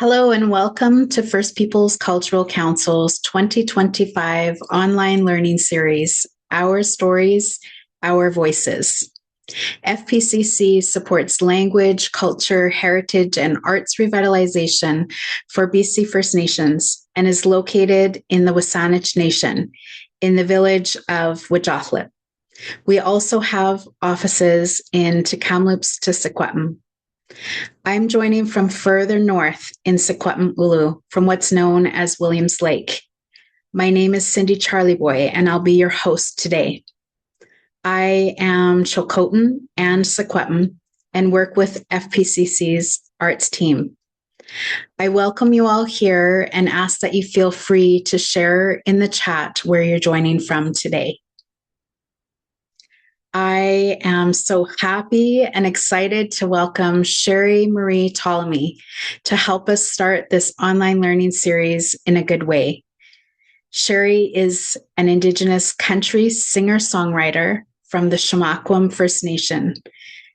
Hello and welcome to First Peoples Cultural Council's 2025 online learning series, Our Stories, Our Voices. FPCC supports language, culture, heritage, and arts revitalization for BC First Nations and is located in the Wasanich Nation in the village of Wajahlet. We also have offices in Kamloops to Secwepemc. I'm joining from further north in Secwepemc Ulu from what's known as Williams Lake. My name is Cindy Charlie Boy, and I'll be your host today. I am Chilcotin and Secwepemc and work with FPCC's arts team. I welcome you all here and ask that you feel free to share in the chat where you're joining from today. I am so happy and excited to welcome Sheri Marie Ptolemy to help us start this online learning series in a good way. Sheri is an Indigenous country singer-songwriter from the Samahquam First Nation.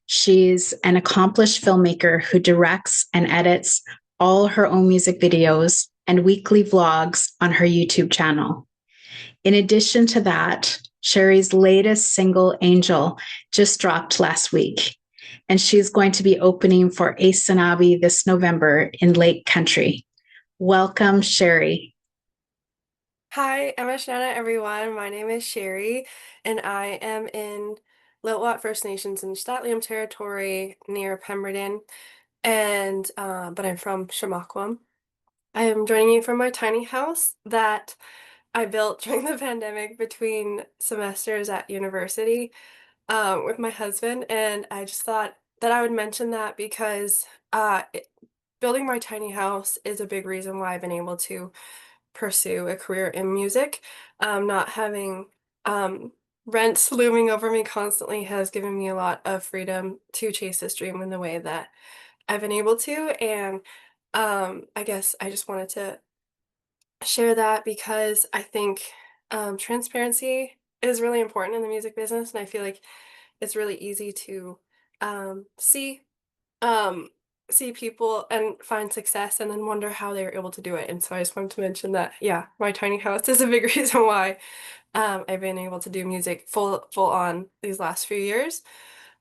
She's an accomplished filmmaker who directs and edits all her own music videos and weekly vlogs on her YouTube channel. In addition to that, Sheri's latest single, Angel, just dropped last week, and she's going to be opening for Asanabi this November in Lake Country. Welcome, Sheri. Hi, Amashana, everyone. My name is Sheri, and I am in Lil'wat First Nations in St'át'imc Territory near Pemberton, and but I'm from Samahquam. I am joining you from my tiny house that I built during the pandemic between semesters at university with my husband, and I just thought that I would mention that because building my tiny house is a big reason why I've been able to pursue a career in music. Not having rent looming over me constantly has given me a lot of freedom to chase this dream in the way that I've been able to. And I guess I just wanted to share that because I think transparency is really important in the music business. And I feel like it's really easy to see um, see people and find success and then wonder how they were able to do it. And so I just wanted to mention that, yeah, my tiny house is a big reason why I've been able to do music full on these last few years.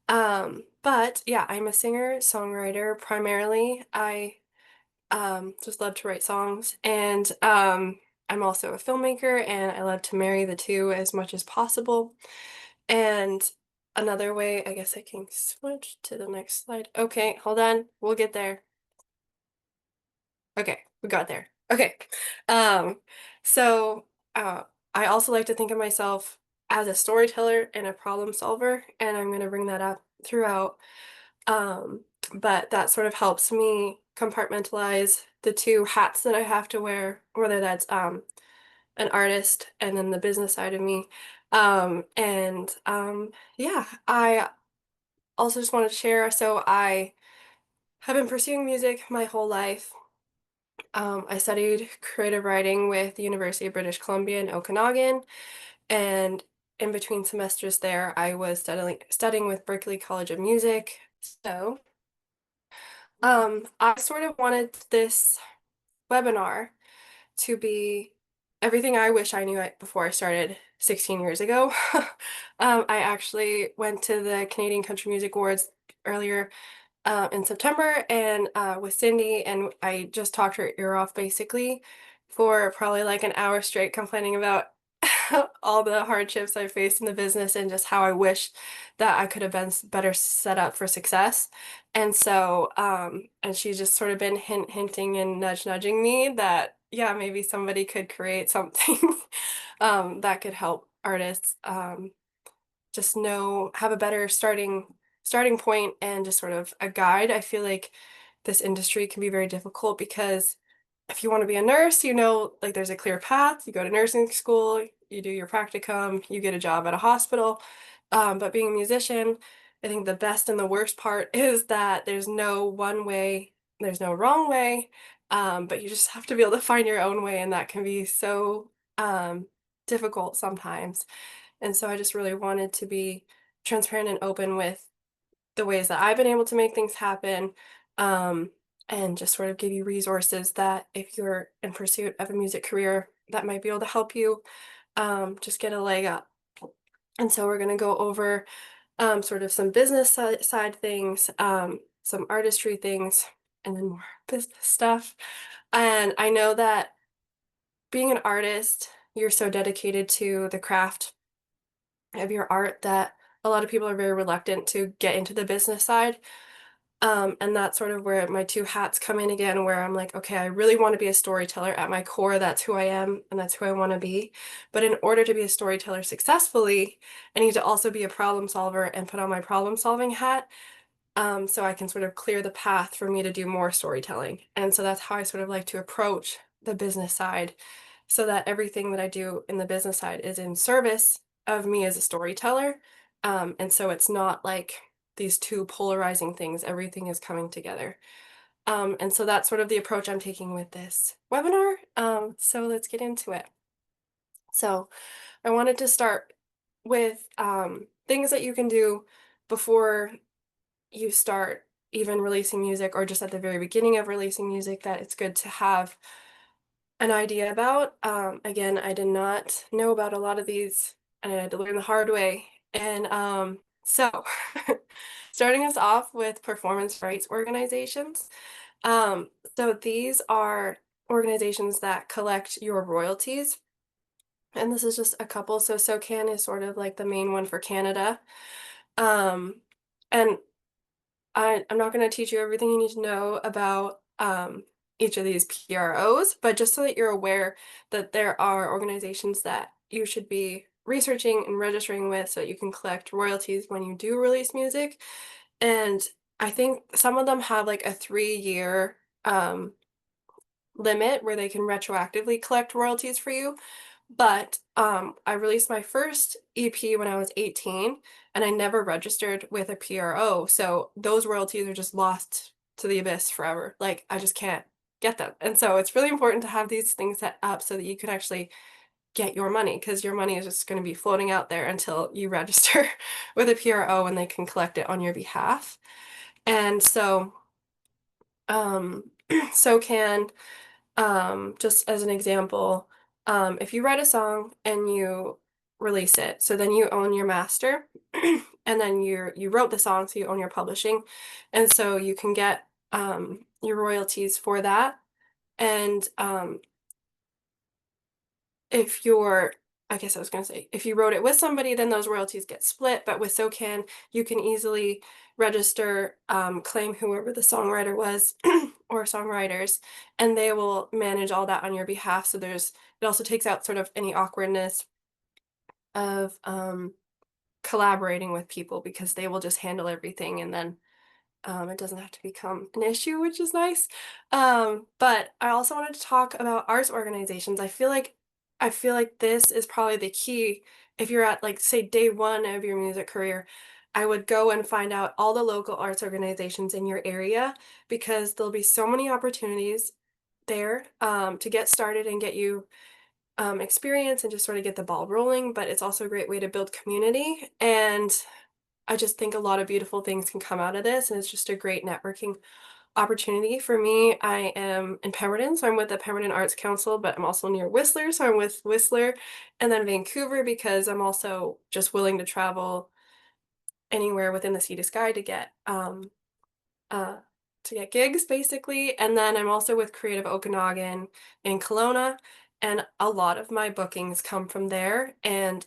But yeah, I'm a singer, songwriter primarily. I just love to write songs and I'm also a filmmaker and I love to marry the two as much as possible. And another way, I guess I can switch to the next slide. Okay, hold on. We'll get there. Okay, we got there. Okay. Um, so I also like to think of myself as a storyteller and a problem solver, and I'm going to bring that up throughout. Um, but that sort of helps me compartmentalize the two hats that I have to wear, whether that's an artist and then the business side of me. And yeah, I also just want to share. So I have been pursuing music my whole life. I studied creative writing with the University of British Columbia in Okanagan, and in between semesters there, I was studying with Berklee College of Music. So, I sort of wanted this webinar to be everything I wish I knew before I started 16 years ago. I actually went to the Canadian Country Music Awards earlier in September and with Cindy, and I just talked her ear off basically for probably like an hour straight, complaining about all the hardships I faced in the business and just how I wish that I could have been better set up for success. And so, and she's just sort of been hinting and nudging me that, yeah, maybe somebody could create something that could help artists just have a better starting point and just sort of a guide. I feel like this industry can be very difficult because if you want to be a nurse, like there's a clear path. You go to nursing school, you do your practicum, you get a job at a hospital. But being a musician, I think the best and the worst part is that there's no one way, there's no wrong way, but you just have to be able to find your own way, and that can be so difficult sometimes. And so I just really wanted to be transparent and open with the ways that I've been able to make things happen. Um, and just sort of give you resources that if you're in pursuit of a music career that might be able to help you just get a leg up. And so we're going to go over sort of some business side things, some artistry things, and then more business stuff. And I know that being an artist, you're so dedicated to the craft of your art that a lot of people are very reluctant to get into the business side. And that's sort of where my two hats come in again, where I'm like, okay, I really want to be a storyteller at my core. That's who I am, and that's who I want to be. But in order to be a storyteller successfully, I need to also be a problem solver and put on my problem solving hat, so I can sort of clear the path for me to do more storytelling. And so that's how I sort of like to approach the business side, so that everything that I do in the business side is in service of me as a storyteller. And so it's not like these two polarizing things, everything is coming together. And so that's sort of the approach I'm taking with this webinar. So let's get into it. So I wanted to start with things that you can do before you start even releasing music, or just at the very beginning of releasing music, that it's good to have an idea about. Again, I did not know about a lot of these, and I had to learn the hard way. And so starting us off with performance rights organizations. Um, so these are organizations that collect your royalties. And this is just a couple. So SOCAN is sort of like the main one for Canada. Um, and I'm not going to teach you everything you need to know about each of these PROs, but just so that you're aware that there are organizations that you should be researching and registering with so that you can collect royalties when you do release music. And I think some of them have like a 3-year limit where they can retroactively collect royalties for you. But I released my first EP when I was 18, and I never registered with a PRO. So those royalties are just lost to the abyss forever. Like, I just can't get them. And so it's really important to have these things set up so that you can actually get your money, because your money is just going to be floating out there until you register with a PRO and they can collect it on your behalf. And so, so can just as an example, if you write a song and you release it, so then you own your master, and then you wrote the song, so you own your publishing, and so you can get your royalties for that. And if you're, I guess I was going to say, if you wrote it with somebody, then those royalties get split. But with SOCAN, you can easily register, claim whoever the songwriter was or songwriters, and they will manage all that on your behalf. So it also takes out sort of any awkwardness of collaborating with people, because they will just handle everything, and then it doesn't have to become an issue, which is nice. But I also wanted to talk about arts organizations. I feel like this is probably the key. If you're at, like, say, day one of your music career, I would go and find out all the local arts organizations in your area, because there'll be so many opportunities there to get started and get you experience and just sort of get the ball rolling. But it's also a great way to build community. And I just think a lot of beautiful things can come out of this, and it's just a great networking opportunity. For me, I am in Pemberton, so I'm with the Pemberton Arts Council, but I'm also near Whistler, so I'm with Whistler, and then Vancouver, because I'm also just willing to travel anywhere within the sea to sky uh to get gigs, basically. And then I'm also with Creative Okanagan in Kelowna, and a lot of my bookings come from there. And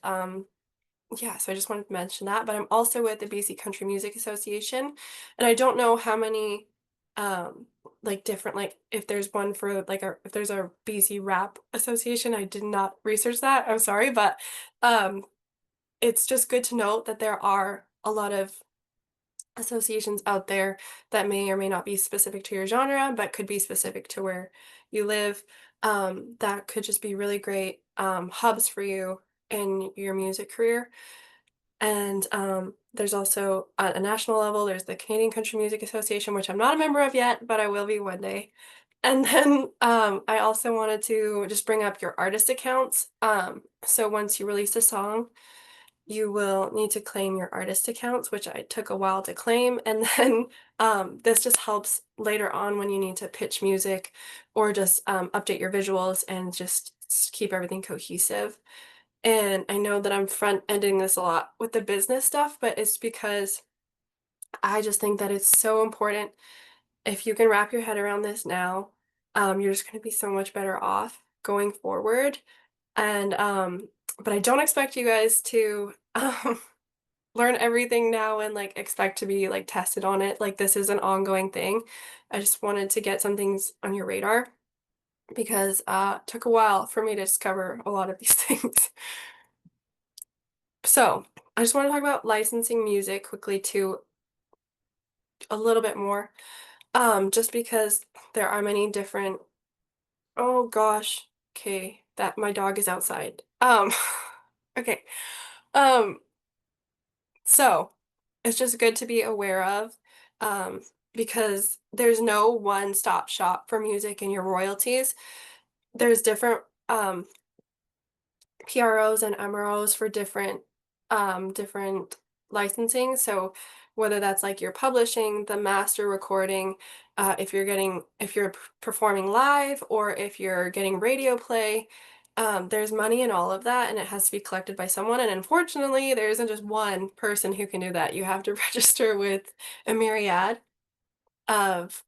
yeah, so I just wanted to mention that. But I'm also with the BC Country Music Association, and I don't know how many like different, like, if there's one for like if there's a BC Rap Association. I did not research that. I'm sorry, but um it's just good to note that there are a lot of associations out there that may or may not be specific to your genre, but could be specific to where you live. That could just be really great hubs for you in your music career. And there's also at a national level, there's the Canadian Country Music Association, which I'm not a member of yet, but I will be one day. And then I also wanted to just bring up your artist accounts. So once you release a song, you will need to claim your artist accounts, which I took a while to claim. And then This just helps later on when you need to pitch music or just update your visuals and just keep everything cohesive. And I know that I'm front ending this a lot with the business stuff, but it's because I just think that it's so important. If you can wrap your head around this now, you're just going to be so much better off going forward. And but I don't expect you guys to learn everything now and like expect to be like tested on it. Like this is an ongoing thing. I just wanted to get some things on your radar because it took a while for me to discover a lot of these things. So I just want to talk about licensing music quickly too, a little bit more. Just because there are many different, oh gosh, okay, that my dog is outside. Okay. Um, so it's just good to be aware of, um, because there's no one-stop shop for music and your royalties. There's different PROs and MROs for different licensing. So whether that's like your publishing, the master recording, if you're performing live or if you're getting radio play, there's money in all of that and it has to be collected by someone. And unfortunately, there isn't just one person who can do that. You have to register with a myriad of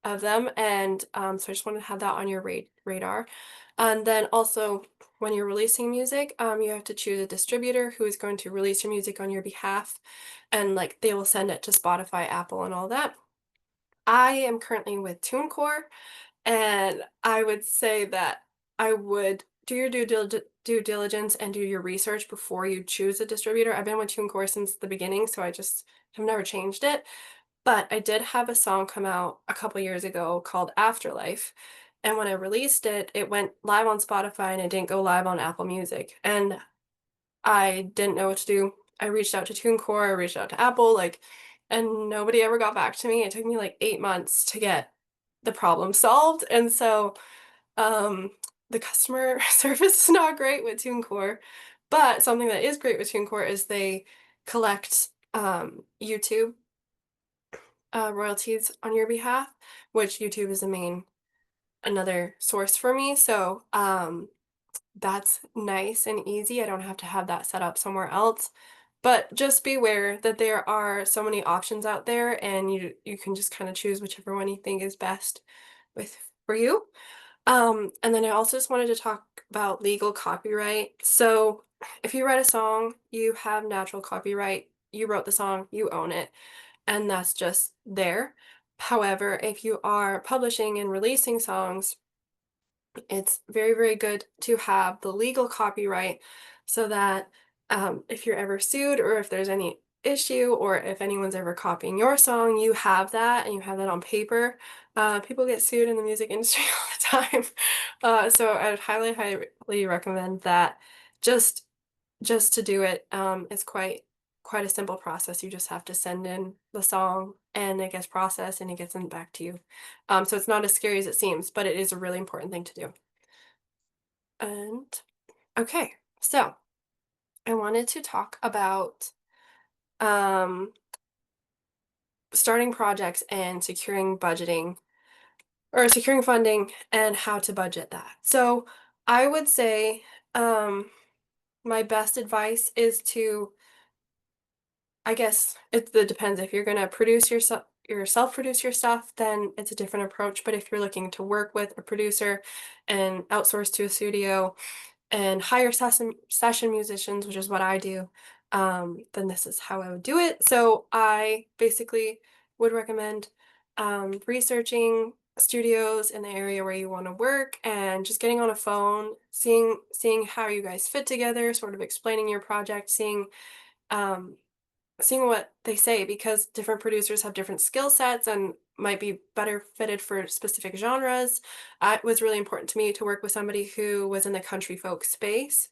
of them. And so I just wanted to have that on your radar. And then also, when you're releasing music, you have to choose a distributor who is going to release your music on your behalf. And like they will send it to Spotify, Apple, and all that. I am currently with TuneCore, and I would say that I would do your due diligence and do your research before you choose a distributor. I've been with TuneCore since the beginning, so I just have never changed it. But I did have a song come out a couple years ago called Afterlife. And when I released it, it went live on Spotify and it didn't go live on Apple Music. And I didn't know what to do. I reached out to TuneCore, I reached out to Apple, like, and nobody ever got back to me. It took me like 8 months to get the problem solved. And so um, the customer service is not great with TuneCore. But something that is great with TuneCore is they collect YouTube royalties on your behalf, which YouTube is another source for me. So that's nice and easy. I don't have to have that set up somewhere else. But just beware that there are so many options out there and you can just kind of choose whichever one you think is best with for you. And then I also just wanted to talk about legal copyright. So if you write a song, you have natural copyright. You wrote the song, you own it, and that's just there. However, if you are publishing and releasing songs, it's very, very good to have the legal copyright so that if you're ever sued or if there's any issue or if anyone's ever copying your song, you have that and you have that on paper. People get sued in the music industry all the time. So I would highly, highly recommend that. Just just to do it, it's quite a simple process. You just have to send in the song and it gets processed and it gets sent back to you. So it's not as scary as it seems, but it is a really important thing to do. And okay, so I wanted to talk about um, starting projects and securing budgeting or securing funding and how to budget that. So I would say my best advice is to I guess it depends. If you're gonna produce yourself produce your stuff, then it's a different approach. But if you're looking to work with a producer and outsource to a studio and hire session musicians, which is what I do, then this is how I would do it. So I basically would recommend researching studios in the area where you want to work and just getting on a phone, seeing how you guys fit together, sort of explaining your project, um, seeing what they say because different producers have different skill sets and might be better fitted for specific genres. It was really important to me to work with somebody who was in the country folk space.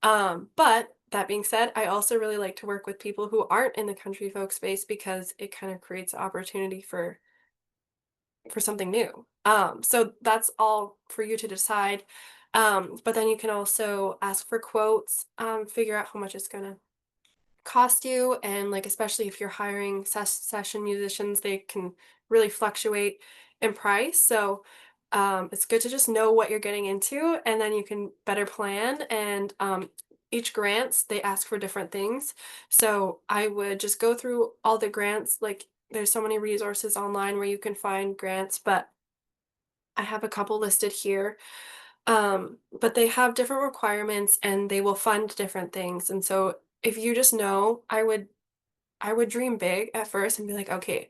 But that being said, I also really like to work with people who aren't in the country folk space because it kind of creates opportunity for something new. So that's all for you to decide. But then you can also ask for quotes, figure out how much it's gonna cost you, and like especially if you're hiring session musicians, they can really fluctuate in price. So it's good to just know what you're getting into, and then you can better plan. And each grants, they ask for different things. So I would just go through all the grants. Like there's so many resources online where you can find grants, but I have a couple listed here. But they have different requirements and they will fund different things. And so if you just know, I would dream big at first and be like, okay,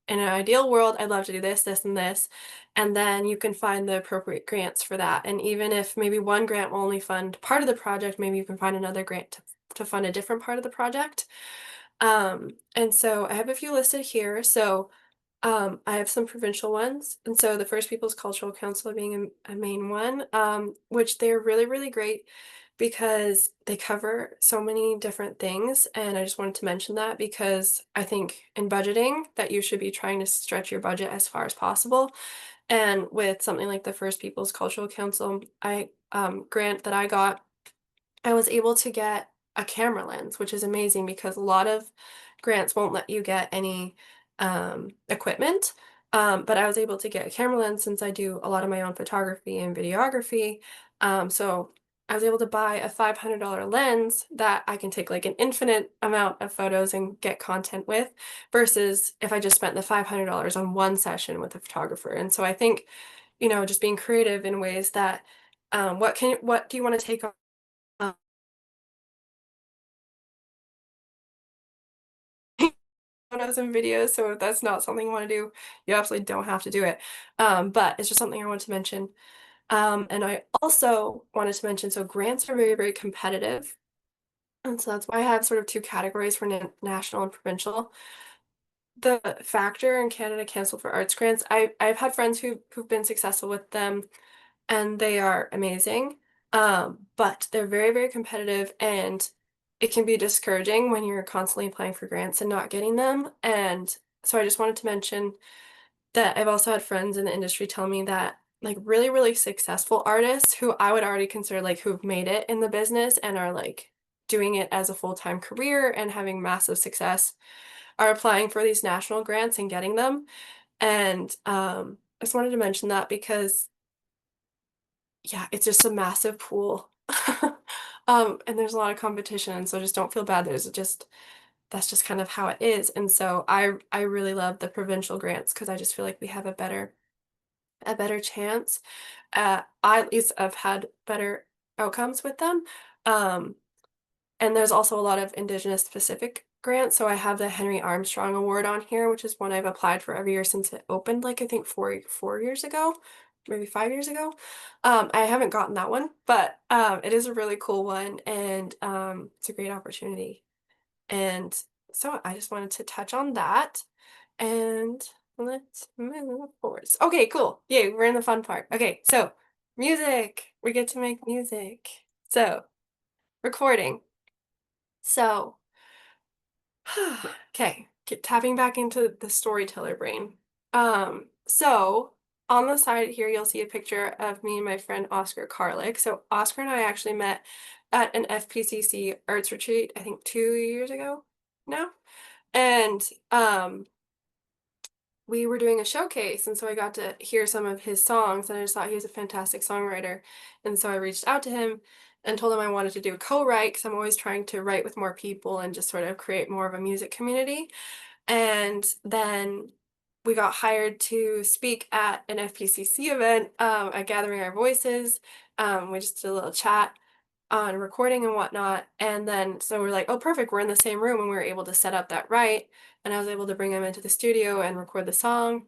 in an ideal world, I'd love to do this, this, and this. And then you can find the appropriate grants for that. And even if maybe one grant will only fund part of the project, maybe you can find another grant to fund a different part of the project. And so I have a few listed here. So I have some provincial ones, and so the First Peoples Cultural Council being a main one, which they're really, really great because they cover so many different things. And I just wanted to mention that because I think in budgeting that you should be trying to stretch your budget as far as possible. And with something like the First Peoples Cultural Council, I grant that I got, I was able to get a camera lens, which is amazing because a lot of grants won't let you get any equipment. But I was able to get a camera lens since I do a lot of my own photography and videography. So I was able to buy a $500 lens that I can take like an infinite amount of photos and get content with, versus if I just spent the $500 on one session with a photographer. And so I think, just being creative in ways that what do you want to take on? Photos and videos. So if that's not something you want to do, you absolutely don't have to do it. But it's just something I wanted to mention. And I also wanted to mention, so grants are very, very competitive. And so that's why I have sort of two categories for national and provincial. The Factor and Canada Council for Arts grants, I've had friends who've been successful with them, and they are amazing. But they're very, very competitive, and it can be discouraging when you're constantly applying for grants and not getting them. And so I just wanted to mention that I've also had friends in the industry tell me that like really, really successful artists who I would already consider like who've made it in the business and are like doing it as a full-time career and having massive success are applying for these national grants and getting them. And I just wanted to mention that because yeah, it's just a massive pool. And there's a lot of competition, and so just don't feel bad. That's just kind of how it is. And so I really love the provincial grants because I just feel like we have a better chance. I at least have had better outcomes with them. Um, and there's also a lot of Indigenous specific grants. So I have the Henry Armstrong Award on here, which is one I've applied for every year since it opened, like I think four years ago, maybe 5 years ago. I haven't gotten that one, but it is a really cool one, and it's a great opportunity. And so I just wanted to touch on that, and let's move forward. Okay, cool. Yay, we're in the fun part. Okay, so music. We get to make music. So recording. So okay, tapping back into the storyteller brain. So on the side here, you'll see a picture of me and my friend Oscar Carlick. So Oscar and I actually met at an FPCC arts retreat, I think 2 years ago now. And we were doing a showcase, and so I got to hear some of his songs, and I just thought he was a fantastic songwriter. And so I reached out to him and told him I wanted to do a co-write because I'm always trying to write with more people and just sort of create more of a music community. And then we got hired to speak at an FPCC event, at Gathering Our Voices. We just did a little chat on recording and whatnot. And then so we're like, oh, perfect, we're in the same room, and we were able to set up that right. And I was able to bring him into the studio and record the song.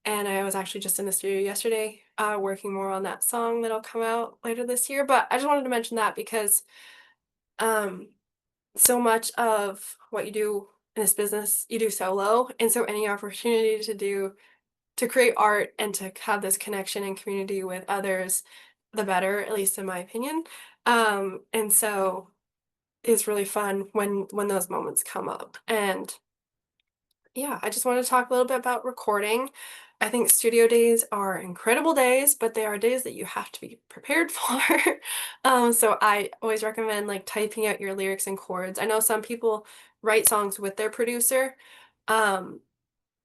And I was actually just in the studio yesterday, working more on that song that'll come out later this year. But I just wanted to mention that because um, so much of what you do in this business, you do solo. And so any opportunity to create art and to have this connection and community with others, the better, at least in my opinion. And so it's really fun when those moments come up. And yeah, I just want to talk a little bit about recording. I think studio days are incredible days, but they are days that you have to be prepared for. So I always recommend like typing out your lyrics and chords. I know some people write songs with their producer. Um,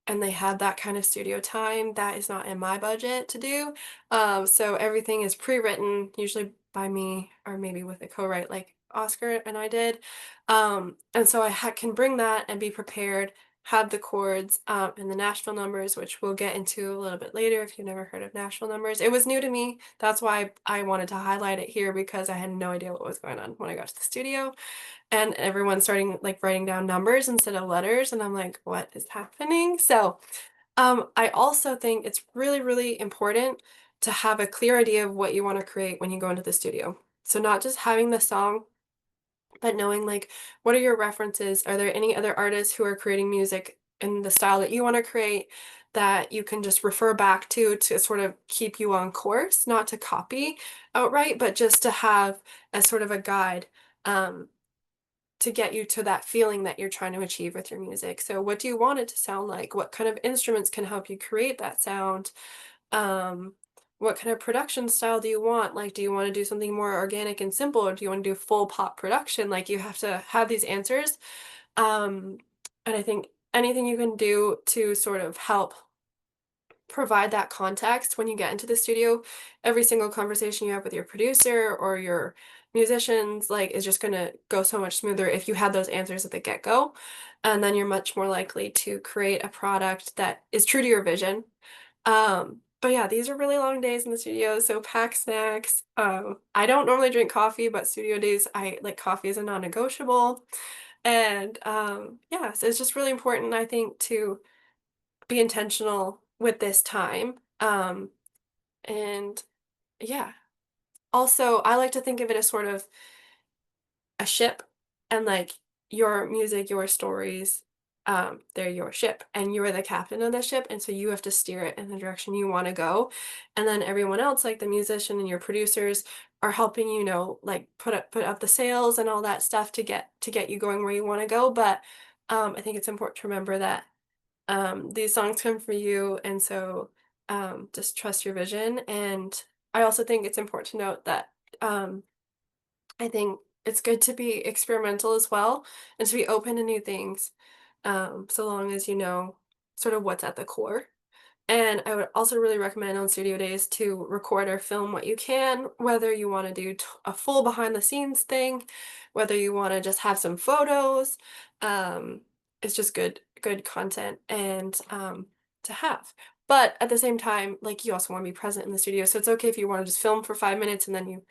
and they have that kind of studio time. That is not in my budget to do. So everything is pre-written, usually by me or maybe with a co-write like Oscar and I did. And so can bring that and be prepared, have the chords and the Nashville numbers, which we'll get into a little bit later if you've never heard of Nashville numbers. It was new to me. That's why I wanted to highlight it here because I had no idea what was going on when I got to the studio and everyone's starting like writing down numbers instead of letters and I'm like what is happening. So I also think it's really really important to have a clear idea of what you want to create when you go into the studio, so not just having the song but knowing like what are your references, are there any other artists who are creating music in the style that you want to create that you can just refer back to sort of keep you on course, not to copy outright but just to have as sort of a guide um, to get you to that feeling that you're trying to achieve with your music. So what do you want it to sound like? What kind of instruments can help you create that sound? Um, what kind of production style do you want? Like, do you want to do something more organic and simple, or do you want to do full pop production? Like, you have to have these answers. Um, and I think anything you can do to sort of help provide that context when you get into the studio, every single conversation you have with your producer or your musicians like is just going to go so much smoother if you had those answers at the get-go, and then you're much more likely to create a product that is true to your vision. But yeah, these are really long days in the studio, so pack snacks. I don't normally drink coffee, but studio days I like coffee is a non-negotiable. And yeah, so it's just really important I think to be intentional with this time. And yeah, also I like to think of it as sort of a ship, and like your music, your stories, they're your ship and you're the captain of the ship. And so you have to steer it in the direction you want to go. And then everyone else, like the musician and your producers, are helping you know, like put up the sails and all that stuff to get you going where you want to go. But I think it's important to remember that these songs come for you, and so just trust your vision. And I also think it's important to note that um, I think it's good to be experimental as well and to be open to new things, so long as you know sort of what's at the core. And I would also really recommend on studio days to record or film what you can, whether you want to do a full behind the scenes thing, whether you want to just have some photos. Um, it's just good content and to have. But at the same time, like you also want to be present in the studio. So it's okay if you want to just film for 5 minutes and then you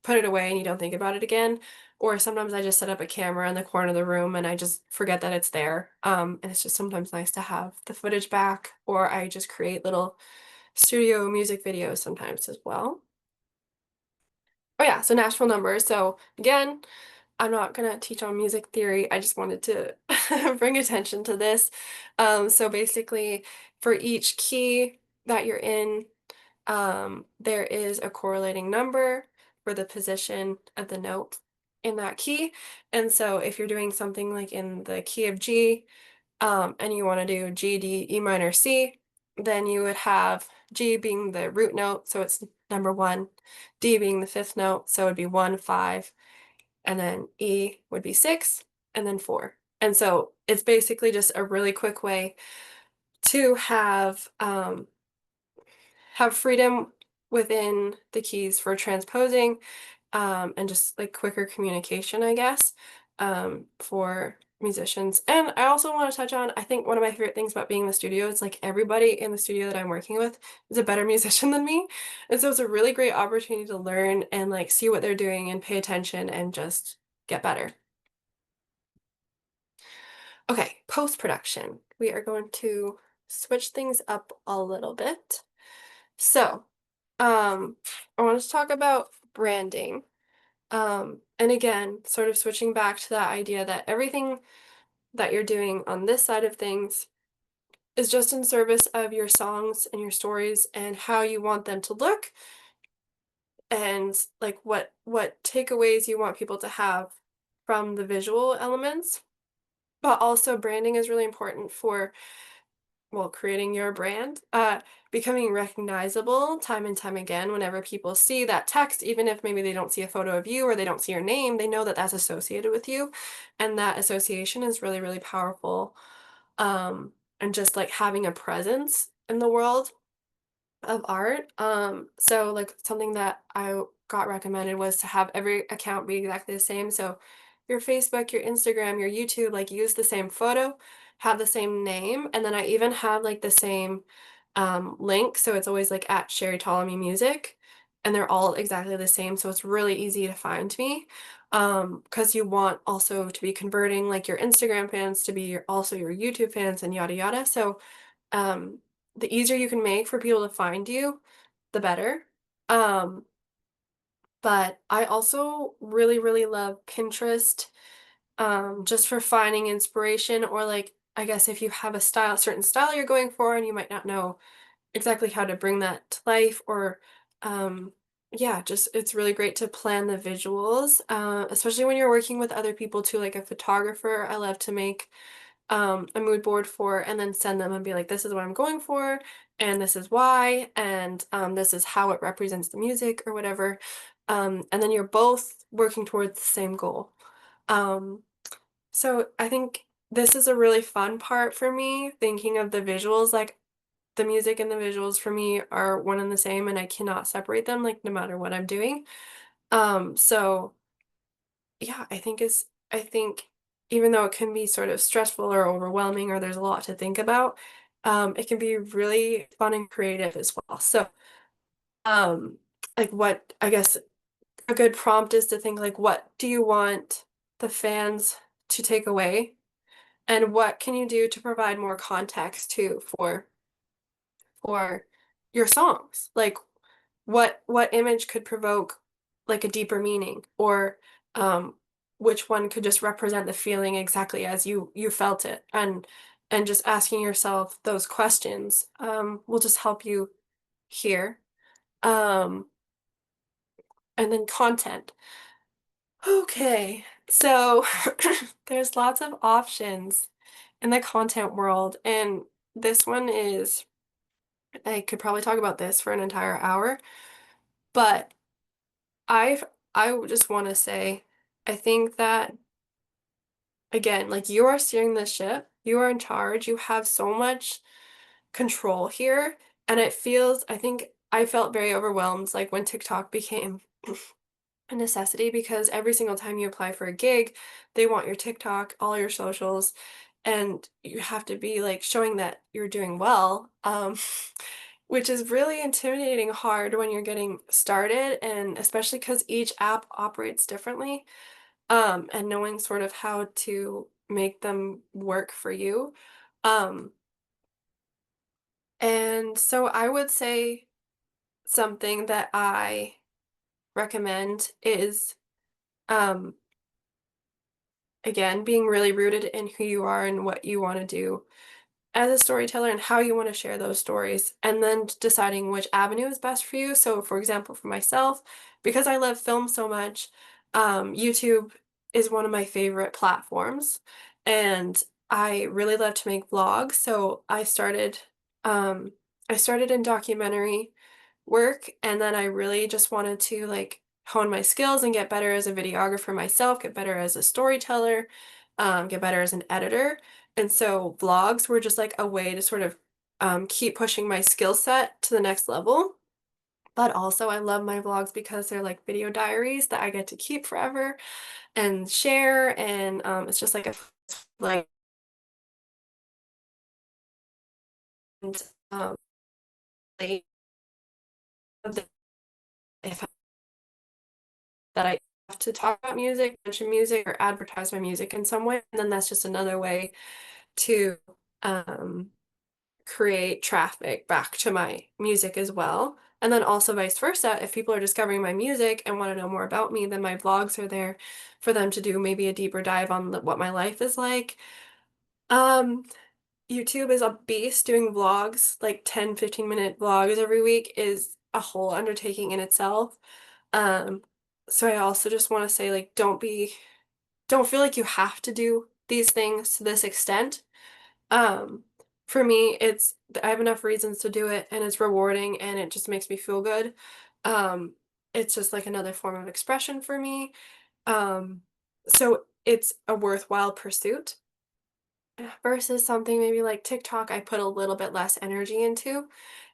put it away and you don't think about it again. Or sometimes I just set up a camera in the corner of the room and I just forget that it's there. And it's just sometimes nice to have the footage back, or I just create little studio music videos sometimes as well. Oh yeah, so Nashville numbers. So again, I'm not gonna teach on music theory. I just wanted to bring attention to this. So basically, for each key that you're in, there is a correlating number for the position of the note in that key. And so if you're doing something like in the key of G, and you want to do G, D, E minor, C, then you would have G being the root note, so it's number one, D being the fifth note, so it'd be 1, 5, and then E would be 6, and then 4. And so it's basically just a really quick way to have freedom within the keys for transposing, and just like quicker communication, I guess, for musicians. And I also want to touch on, I think one of my favorite things about being in the studio is like everybody in the studio that I'm working with is a better musician than me. And so it's a really great opportunity to learn and like see what they're doing and pay attention and just get better. Okay, post-production. We are going to switch things up a little bit. So, um, I want to talk about branding. And again, sort of switching back to that idea that everything that you're doing on this side of things is just in service of your songs and your stories and how you want them to look, and like what takeaways you want people to have from the visual elements. But also branding is really important for well, creating your brand, becoming recognizable time and time again whenever people see that text, even if maybe they don't see a photo of you or they don't see your name, they know that that's associated with you. And that association is really, really powerful. Um, and just like having a presence in the world of art. So like something that I got recommended was to have every account be exactly the same. So your Facebook, your Instagram, your YouTube, like use the same photo, have the same name, and then I even have like the same link. So it's always like at Sheri Ptolemy Music, and they're all exactly the same. So it's really easy to find me. Because you want also to be converting like your Instagram fans to be also your YouTube fans and yada yada. So um, the easier you can make for people to find you, the better. Um, but I also really, really love Pinterest, just for finding inspiration or like, I guess if you have a style, certain style you're going for and you might not know exactly how to bring that to life or, um, yeah, just it's really great to plan the visuals, especially when you're working with other people too, like a photographer. I love to make a mood board for and then send them and be like, this is what I'm going for, and this is why, and this is how it represents the music or whatever. And then you're both working towards the same goal. Um, so I think this is a really fun part for me, thinking of the visuals. Like the music and the visuals for me are one and the same, and I cannot separate them, like no matter what I'm doing. So yeah, I think even though it can be sort of stressful or overwhelming or there's a lot to think about, it can be really fun and creative as well. So, um, like what I guess a good prompt is to think like, what do you want the fans to take away? And what can you do to provide more context to for your songs? Like what image could provoke like a deeper meaning or um which one could just represent the feeling exactly as you felt it and just asking yourself those questions will just help you hear um and then content. Okay, so there's lots of options in the content world, and this one is, I could probably talk about this for an entire hour, but I I just want to say I think that again, like you are steering the ship, you are in charge, you have so much control here, and it feels, I think I felt very overwhelmed like when TikTok became a necessity because every single time you apply for a gig, they want your TikTok, all your socials, and you have to be like showing that you're doing well, which is really intimidating hard when you're getting started, and especially because each app operates differently, and knowing sort of how to make them work for you. Um, and so I would say something that I recommend is, um, again, being really rooted in who you are and what you want to do as a storyteller and how you want to share those stories, and then deciding which avenue is best for you. So, for example, for myself, because I love film so much, YouTube is one of my favorite platforms, and I really love to make vlogs. So um, I started in documentary work, and then I really just wanted to like hone my skills and get better as a videographer myself, get better as a storyteller, get better as an editor. And so vlogs were just like a way to sort of keep pushing my skill set to the next level. But also, I love my vlogs because they're like video diaries that I get to keep forever and share. And it's just like a like and, um, like, if that I have to talk about music, mention music, or advertise my music in some way, and then that's just another way to um, create traffic back to my music as well. And then also vice versa, if people are discovering my music and want to know more about me, then my vlogs are there for them to do maybe a deeper dive on what my life is like. Um, YouTube is a beast. Doing vlogs, like 10, 15-minute vlogs every week is a whole undertaking in itself. Um, so I also just want to say, like, don't feel like you have to do these things to this extent. Um, for me, I have enough reasons to do it and it's rewarding and it just makes me feel good. Um, it's just like another form of expression for me. Um, so it's a worthwhile pursuit versus something maybe like TikTok I put a little bit less energy into,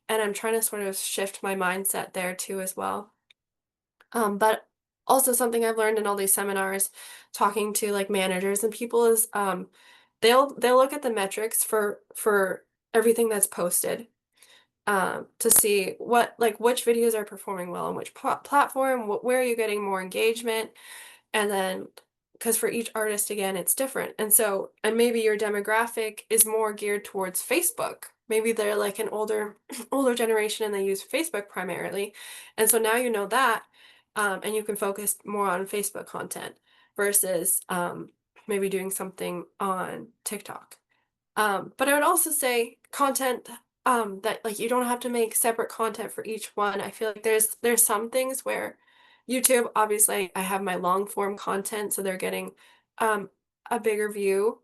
and I'm trying to sort of shift my mindset there too as well. But also something I've learned in all these seminars, talking to like managers and people is they'll look at the metrics for everything that's posted to see what like which videos are performing well on which platform, where are you getting more engagement, and then, because for each artist, again, it's different. And so, and maybe your demographic is more geared towards Facebook. Maybe they're like an older, older generation and they use Facebook primarily. And so now you know that, and you can focus more on Facebook content versus maybe doing something on TikTok. But I would also say content that like you don't have to make separate content for each one. I feel like there's some things where YouTube, obviously I have my long form content, so they're getting um a bigger view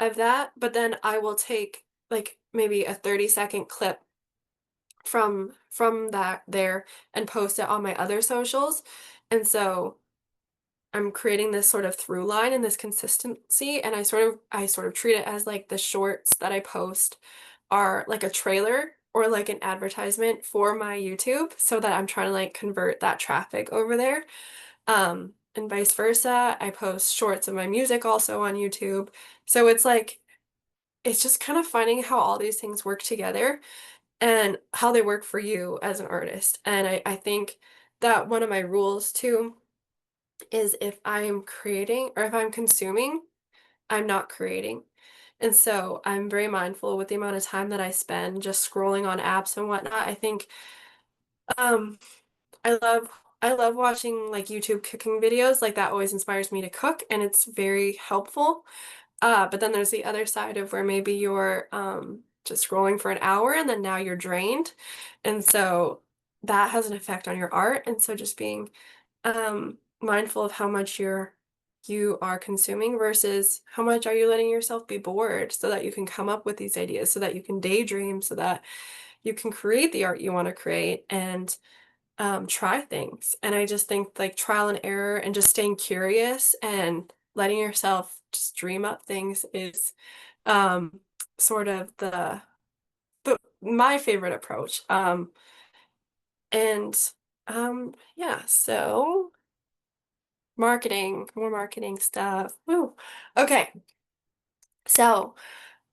of that, but then I will take like maybe a 30-second clip from that there and post it on my other socials. And so I'm creating this sort of through line and this consistency, and I sort of treat it as like the shorts that I post are like a trailer or like an advertisement for my YouTube, so that I'm trying to like convert that traffic over there. And vice versa. I post shorts of my music also on YouTube. So it's like it's just kind of finding how all these things work together and how they work for you as an artist. And I think that one of my rules too is if I'm creating or if I'm consuming, I'm not creating. And so I'm very mindful with the amount of time that I spend just scrolling on apps and whatnot. I think um I love watching like YouTube cooking videos. Like that always inspires me to cook and it's very helpful. But then there's the other side of where maybe you're just scrolling for an hour and then now you're drained. And so that has an effect on your art. And so just being mindful of how much you are consuming versus how much are you letting yourself be bored so that you can come up with these ideas, so that you can daydream, so that you can create the art you want to create and try things. And I just think like trial and error and just staying curious and letting yourself just dream up things is um, sort of the my favorite approach. And yeah, so marketing, more marketing stuff. Woo. Okay. So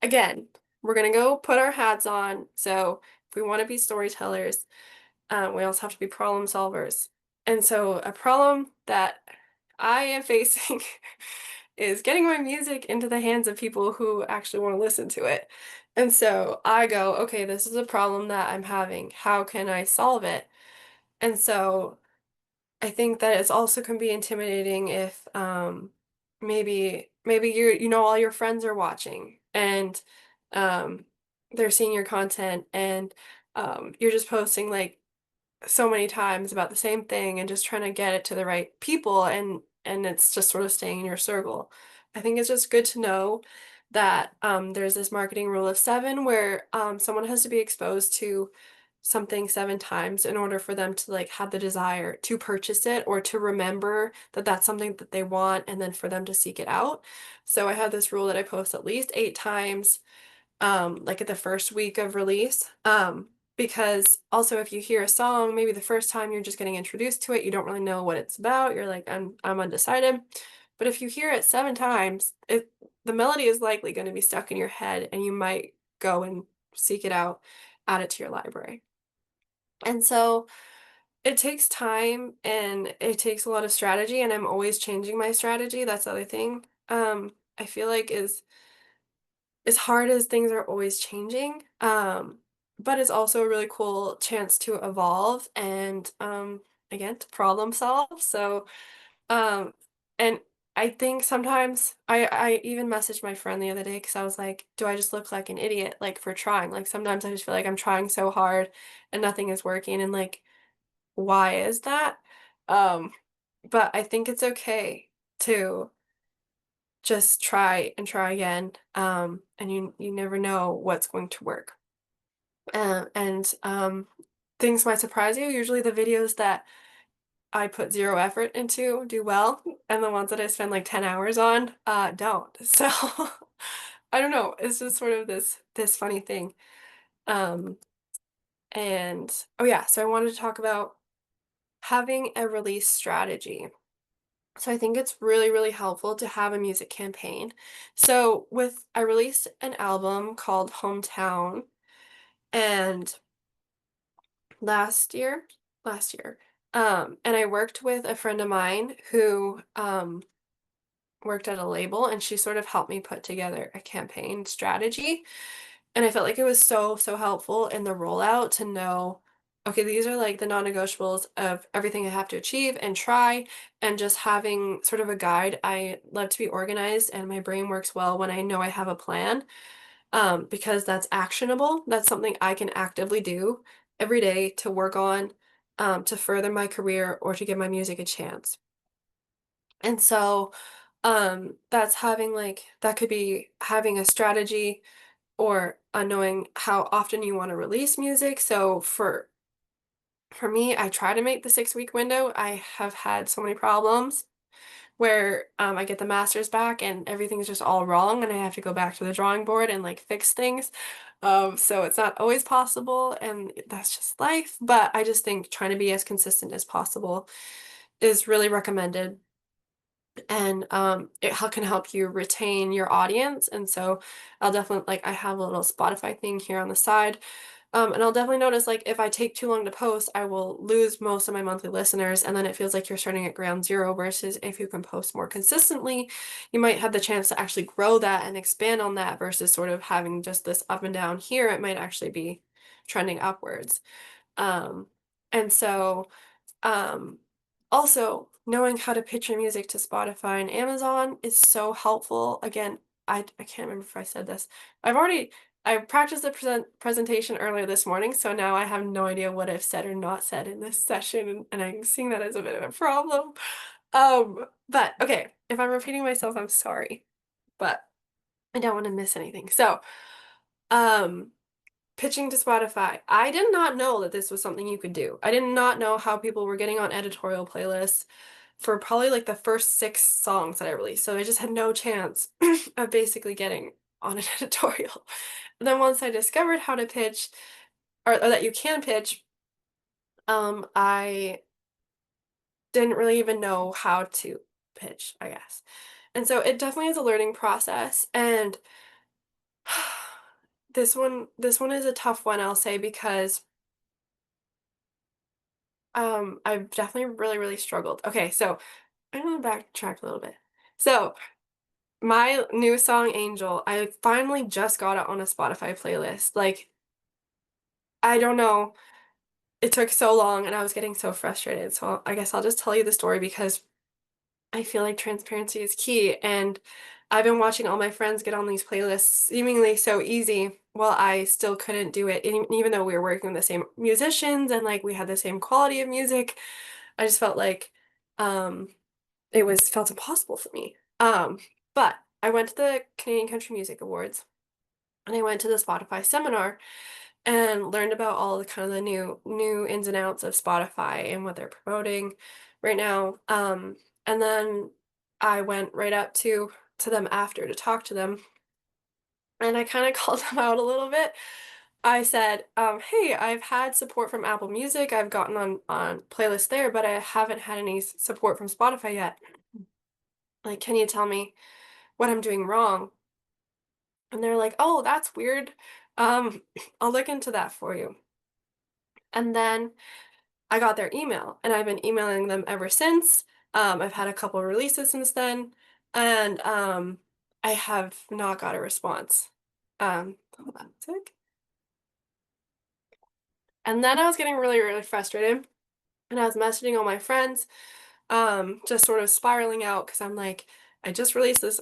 again, we're gonna go put our hats on. So if we want to be storytellers, we also have to be problem solvers. And so a problem that I am facing is getting my music into the hands of people who actually want to listen to it. And so I go, okay, this is a problem that I'm having. How can I solve it? And so I think that it's also can be intimidating if maybe you know all your friends are watching and um they're seeing your content and you're just posting like so many times about the same thing and just trying to get it to the right people and it's just sort of staying in your circle. I think it's just good to know that there's this marketing rule of seven where someone has to be exposed to something 7 times in order for them to like have the desire to purchase it or to remember that that's something that they want and then for them to seek it out. So I have this rule that I post at least 8 times like at the first week of release. Because also if you hear a song, maybe the first time you're just getting introduced to it, you don't really know what it's about. You're like, I'm undecided. But if you hear it 7 times, the melody is likely going to be stuck in your head and you might go and seek it out, add it to your library. And so it takes time and it takes a lot of strategy, and I'm always changing my strategy. That's the other thing. I feel like is as hard as things are always changing, but it's also a really cool chance to evolve and again to problem solve. So um, and I think sometimes I even messaged my friend the other day because I was like, do I just look like an idiot like for trying? Like sometimes I just feel like I'm trying so hard and nothing is working, and like why is that? Um, but I think it's okay to just try and try again. And you never know what's going to work. And things might surprise you. Usually the videos that I put zero effort into do well, and the ones that I spend like 10 hours on don't. So I don't know. It's just sort of this funny thing. Um, and oh yeah, so I wanted to talk about having a release strategy. So I think it's really, really helpful to have a music campaign. So I released an album called Hometown, and last year, last year, and I worked with a friend of mine who worked at a label, and she sort of helped me put together a campaign strategy. And I felt like it was so, so helpful in the rollout to know, okay, these are like the non-negotiables of everything I have to achieve and try, and just having sort of a guide. I love to be organized, and my brain works well when I know I have a plan, because that's actionable. That's something I can actively do every day to work on, to further my career or to give my music a chance. And so, that's having like, that could be having a strategy or knowing how often you want to release music. So for me, I try to make the 6 week window. I have had so many problems where I get the masters back and everything's just all wrong, and I have to go back to the drawing board and like fix things. So it's not always possible, and that's just life. But I just think trying to be as consistent as possible is really recommended, and can help you retain your audience. And so I'll definitely, like, I have a little Spotify thing here on the side, and I'll definitely notice, like, if I take too long to post, I will lose most of my monthly listeners, and then it feels like you're starting at ground zero. Versus if you can post more consistently, you might have the chance to actually grow that and expand on that, versus sort of having just this up and down here. It might actually be trending upwards. Um, and so um, Also, knowing how to pitch your music to Spotify and Amazon is so helpful. Again, I can't remember if I said this. I practiced the presentation earlier this morning, so now I have no idea what I've said or not said in this session, and I'm seeing that as a bit of a problem. But okay, if I'm repeating myself, I'm sorry, but I don't want to miss anything. So, um, pitching to Spotify. I did not know that this was something you could do. I did not know how people were getting on editorial playlists for probably like the first 6 songs that I released. So I just had no chance of basically getting on an editorial. And then once I discovered how to pitch, or that you can pitch, I didn't really even know how to pitch, I guess. And so it definitely is a learning process. And this one is a tough one, I'll say, because I've definitely really, really struggled. Okay, so I'm gonna backtrack a little bit. So my new song, Angel, I finally just got it on a Spotify playlist. Like, I don't know, it took so long and I was getting so frustrated. So I guess I'll just tell you the story because I feel like transparency is key. And I've been watching all my friends get on these playlists seemingly so easy, while I still couldn't do it. And even though we were working with the same musicians and like we had the same quality of music, I just felt like um it was felt impossible for me. But I went to the Canadian Country Music Awards, and I went to the Spotify seminar and learned about all the kind of the new ins and outs of Spotify and what they're promoting right now. And then I went right up to them after to talk to them, and I kind of called them out a little bit. I said, hey, I've had support from Apple Music. I've gotten on playlists there, but I haven't had any support from Spotify yet. Like, can you tell me what I'm doing wrong? And they're like, oh, that's weird. Um, I'll look into that for you. And then I got their email, and I've been emailing them ever since. I've had a couple of releases since then, and I have not got a response. Hold on a sec. And then I was getting really, really frustrated, and I was messaging all my friends, just sort of spiraling out because I'm like, I just released this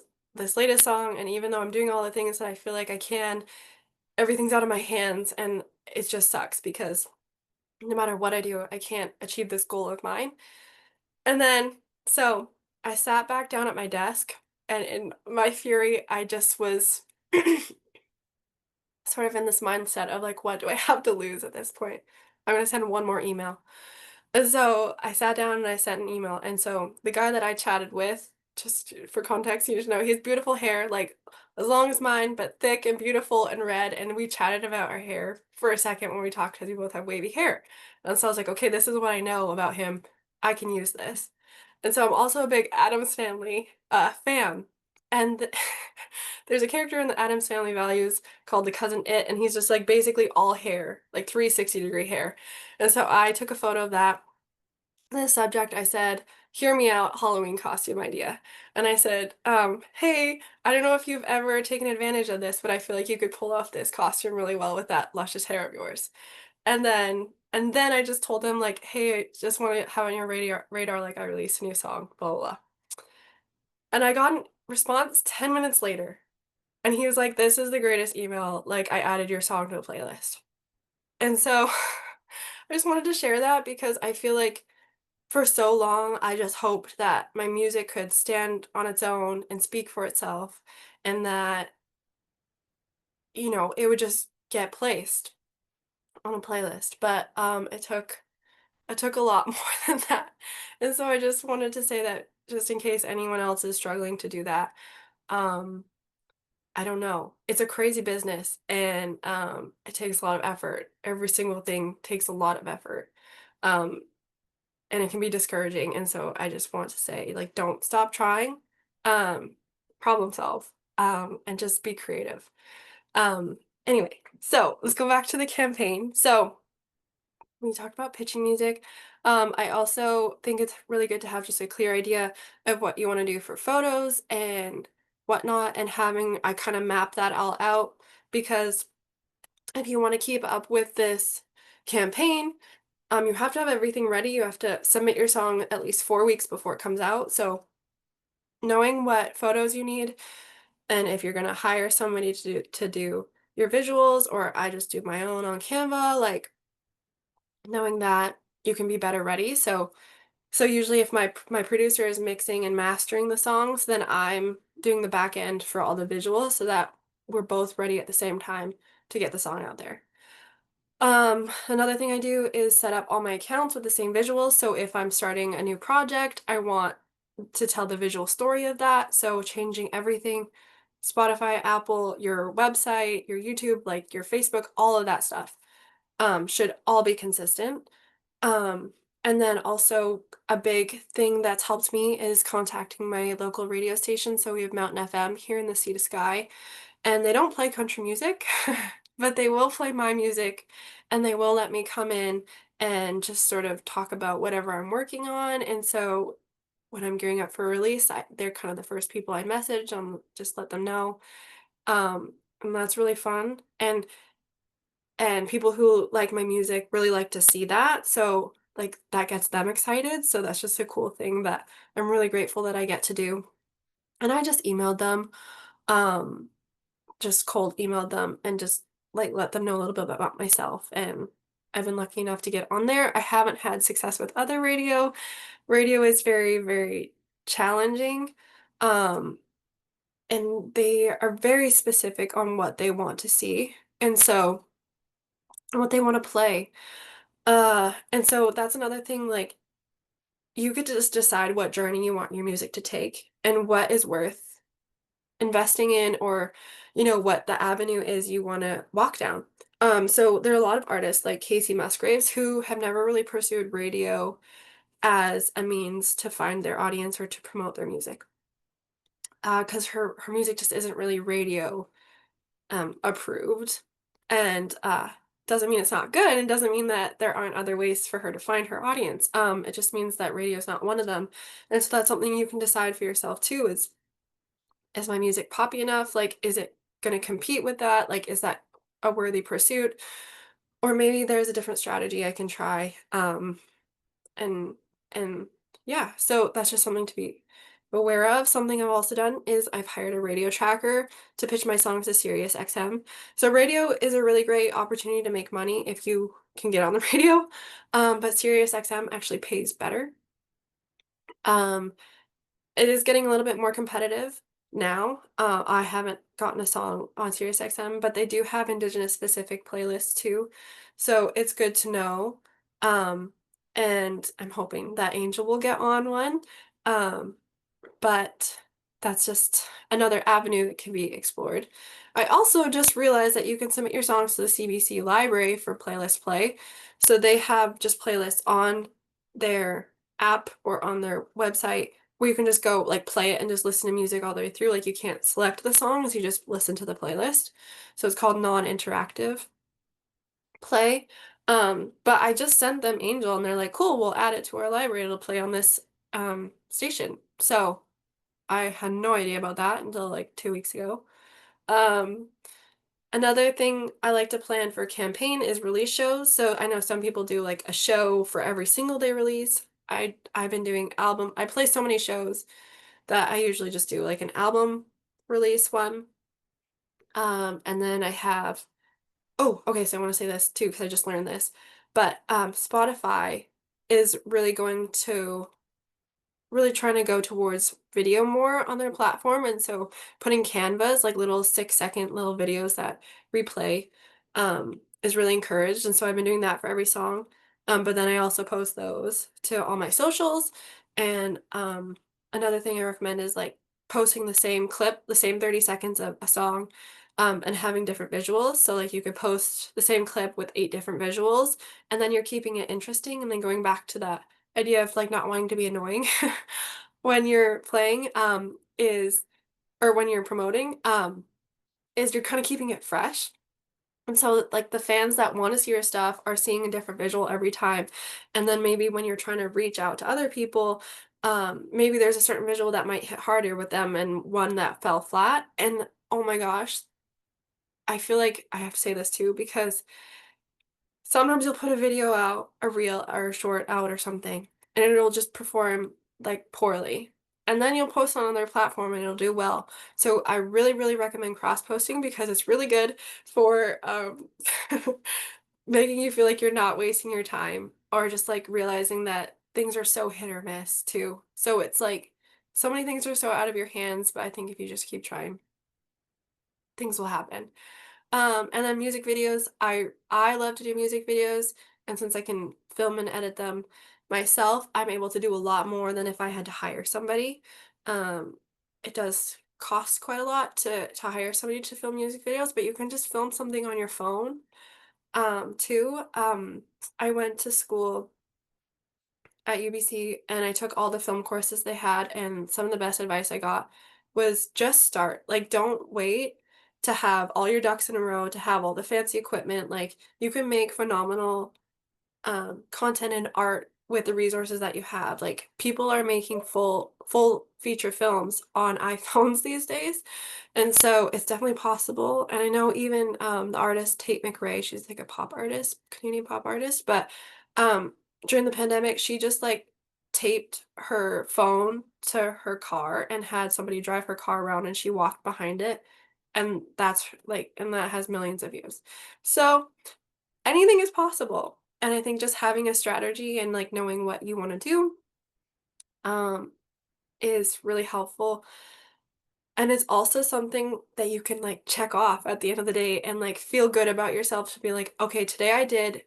latest song, and even though I'm doing all the things that I feel like I can, everything's out of my hands, and it just sucks because no matter what I do, I can't achieve this goal of mine. And then, so I sat back down at my desk And in my fury, I just was sort of in this mindset of like, what do I have to lose at this point? I'm gonna send one more email. And so I sat down and I sent an email. And so the guy that I chatted with, just for context, you just know he has beautiful hair, like as long as mine, but thick and beautiful and red. And we chatted about our hair for a second when we talked because we both have wavy hair. And so I was like, okay, this is what I know about him. I can use this. And so I'm also a big Addams Family fan. And there's a character in the Addams Family Values called the Cousin It, and he's just like basically all hair, like 360-degree hair. And so I took a photo of that. The subject, I said, hear me out, Halloween costume idea. And I said, hey, I don't know if you've ever taken advantage of this, but I feel like you could pull off this costume really well with that luscious hair of yours. And then I just told him like, hey, I just want to have on your radar like I released a new song, blah blah blah. And I got a response 10 minutes later. And he was like, this is the greatest email. Like, I added your song to a playlist. And so I just wanted to share that because I feel like for so long, I just hoped that my music could stand on its own and speak for itself and that, it would just get placed on a playlist. But it took a lot more than that. And so I just wanted to say that just in case anyone else is struggling to do that. Um, I don't know. It's a crazy business and it takes a lot of effort. Every single thing takes a lot of effort. Um, and it can be discouraging. And so I just want to say, like, don't stop trying. Um, Problem solve. And just be creative. Um, anyway, so let's go back to the campaign. So when you talk about pitching music, I also think it's really good to have just a clear idea of what you want to do for photos and whatnot, and having I kind of map that all out because if you want to keep up with this campaign, you have to have everything ready. You have to submit your song at least 4 weeks before it comes out. So knowing what photos you need, and if you're gonna hire somebody to do your visuals, or I just do my own on Canva, like knowing that you can be better ready. So usually if my producer is mixing and mastering the songs, then I'm doing the back end for all the visuals so that we're both ready at the same time to get the song out there. Another thing I do is set up all my accounts with the same visuals. So if I'm starting a new project, I want to tell the visual story of that. So changing everything, Spotify, Apple, your website, your YouTube, like your Facebook, all of that stuff, should all be consistent. Um, and then also a big thing that's helped me is contacting my local radio station. So we have Mountain FM here in the Sea to Sky, and they don't play country music, but they will play my music and they will let me come in and just sort of talk about whatever I'm working on. And so when I'm gearing up for release, they're kind of the first people I message. Just let them know. And that's really fun. And people who like my music really like to see that. So like that gets them excited. So that's just a cool thing that I'm really grateful that I get to do. And I just emailed them, um, just cold emailed them and just like let them know a little bit about myself. And I've been lucky enough to get on there. I haven't had success with other radio. Radio is very, very challenging. Um, and they are very specific on what they want to see. And so what they want to play. And so that's another thing, like you get to just decide what journey you want your music to take and what is worth investing in, or what the avenue is you want to walk down. So there are a lot of artists like Casey Musgraves who have never really pursued radio as a means to find their audience or to promote their music. Because her music just isn't really radio approved. And doesn't mean it's not good, and doesn't mean that there aren't other ways for her to find her audience. It just means that radio is not one of them. And so that's something you can decide for yourself too, is my music poppy enough? Like, is it going to compete with that? Like, is that a worthy pursuit? Or maybe there's a different strategy I can try. And and yeah, so that's just something to be aware of. Something I've also done is I've hired a radio tracker to pitch my songs to Sirius XM. So radio is a really great opportunity to make money if you can get on the radio. But Sirius XM actually pays better. Um, it is getting a little bit more competitive. now. I haven't gotten a song on SiriusXM, but they do have Indigenous specific playlists too. So it's good to know. Um, and I'm hoping that Angel will get on one. Um, but that's just another avenue that can be explored. I also just realized that you can submit your songs to the CBC library for playlist play. So they have just playlists on their app or on their website where you can just go like play it and just listen to music all the way through. Like you can't select the songs, you just listen to the playlist. So it's called non-interactive play. But I just sent them Angel and they're like, cool, we'll add it to our library. It'll play on this station. So I had no idea about that until like 2 weeks ago. Um, Another thing I like to plan for a campaign is release shows. So I know some people do like a show for every single day release. I've been doing album. I play so many shows that I usually just do like an album release one. And then I have, oh, okay, so I want to say this too because I just learned this. But Spotify is really trying to go towards video more on their platform. And so putting Canvas, like little 6-second little videos that replay, is really encouraged. And so I've been doing that for every song. But then I also post those to all my socials. And another thing I recommend is like posting the same clip, the same 30 seconds of a song, and having different visuals. So like you could post the same clip with 8 different visuals, and then you're keeping it interesting and then going back to that idea of like not wanting to be annoying when you're playing is or when you're promoting is you're kind of keeping it fresh. And so like the fans that want to see your stuff are seeing a different visual every time. And then maybe when you're trying to reach out to other people, maybe there's a certain visual that might hit harder with them and one that fell flat. And oh my gosh, I feel like I have to say this too because sometimes you'll put a video out, a reel or a short out or something, and it'll just perform like poorly. And then you'll post on their platform and it'll do well. So I really, really recommend cross-posting because it's really good for making you feel like you're not wasting your time or just like realizing that things are so hit or miss too. So it's like so many things are so out of your hands, but I think if you just keep trying, things will happen. And then music videos, I love to do music videos, and since I can film and edit them myself, I'm able to do a lot more than if I had to hire somebody. Um, it does cost quite a lot to hire somebody to film music videos, but you can just film something on your phone, too. I went to school at UBC and I took all the film courses they had, and some of the best advice I got was just start. Like, don't wait to have all your ducks in a row, to have all the fancy equipment. Like, you can make phenomenal content and art with the resources that you have. Like, people are making full feature films on iPhones these days, and so it's definitely possible. And I know even the artist Tate McRae, she's like a pop artist, Canadian pop artist, but um, during the pandemic, she just like taped her phone to her car and had somebody drive her car around, and she walked behind it. And and that has millions of views. So anything is possible. And I think just having a strategy and like knowing what you want to do um, is really helpful. And it's also something that you can like check off at the end of the day and like feel good about yourself to be like, okay, today I did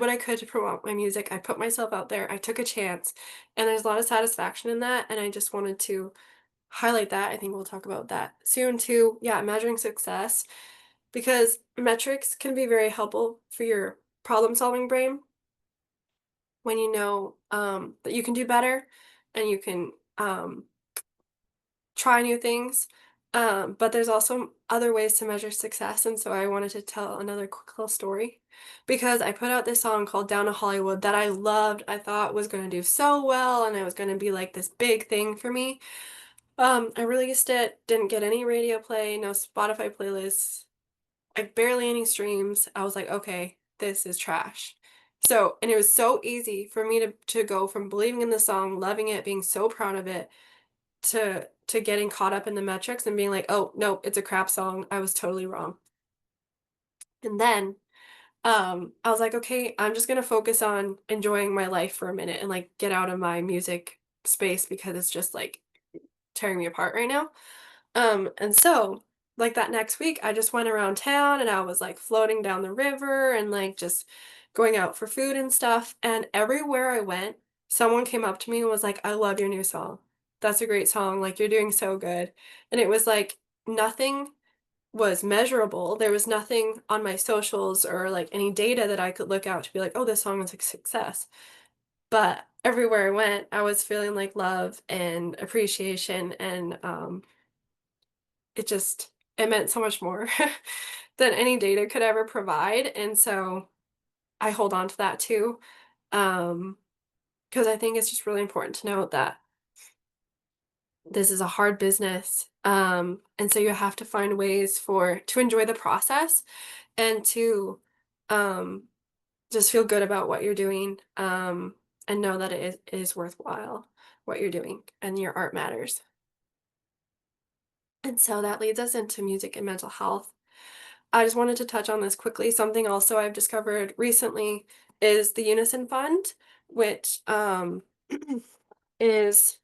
what I could to promote my music. I put myself out there. I took a chance. And there's a lot of satisfaction in that. And I just wanted to highlight that. I think we'll talk about that soon too. Yeah, measuring success because metrics can be very helpful for your problem solving brain when you know that you can do better and you can try new things. But there's also other ways to measure success. And so I wanted to tell another quick little story because I put out this song called Down to Hollywood that I loved. I thought was going to do so well and it was going to be like this big thing for me. I released it, didn't get any radio play, no Spotify playlists, like barely any streams. I was like, okay, this is trash. So, and it was so easy for me to go from believing in the song, loving it, being so proud of it, to getting caught up in the metrics and being like, oh, no, it's a crap song. I was totally wrong. And then I was like, okay, I'm just gonna focus on enjoying my life for a minute and like get out of my music space because it's just like tearing me apart right now. And so like that next week, I just went around town and I was like floating down the river and like just going out for food and stuff. And everywhere I went, someone came up to me and was like, I love your new song. That's a great song. Like, you're doing so good. And it was like nothing was measurable. There was nothing on my socials or like any data that I could look out to be like, oh, this song was a success. But everywhere I went, I was feeling like love and appreciation and it just it meant so much more than any data could ever provide. And so I hold on to that too. Um, because I think it's just really important to note that this is a hard business. And so you have to find ways for to enjoy the process and to um just feel good about what you're doing. And know that it is worthwhile what you're doing and your art matters. And so that leads us into music and mental health. I just wanted to touch on this quickly. Something also I've discovered recently is the Unison Fund, which is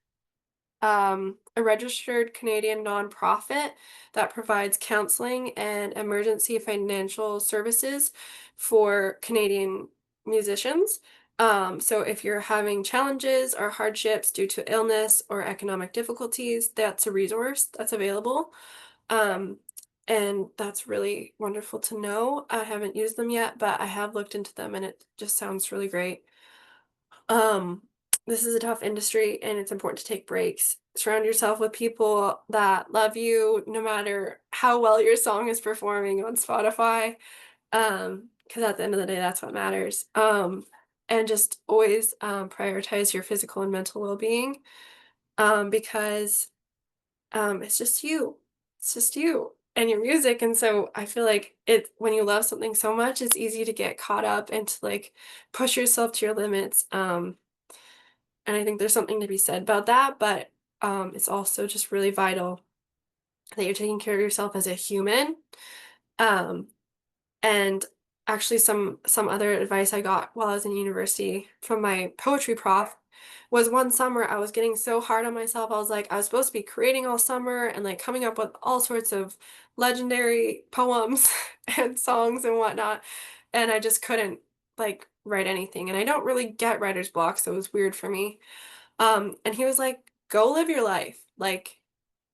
a registered Canadian nonprofit that provides counseling and emergency financial services for Canadian musicians. So if you're having challenges or hardships due to illness or economic difficulties, that's a resource that's available. Um, and that's really wonderful to know. I haven't used them yet, but I have looked into them and it just sounds really great. Um, this is a tough industry and it's important to take breaks. Surround yourself with people that love you no matter how well your song is performing on Spotify. Because at the end of the day, that's what matters. And just always prioritize your physical and mental well-being. Because it's just you. It's just you and your music. And so I feel like it when you love something so much, it's easy to get caught up and to like push yourself to your limits. And I think there's something to be said about that, but it's also just really vital that you're taking care of yourself as a human. Um, and actually some other advice I got while I was in university from my poetry prof was one summer I was getting so hard on myself. I was like, I was supposed to be creating all summer and like coming up with all sorts of legendary poems and songs and whatnot. And I just couldn't like write anything. And I don't really get writer's block, so it was weird for me. And he was like, go live your life. Like,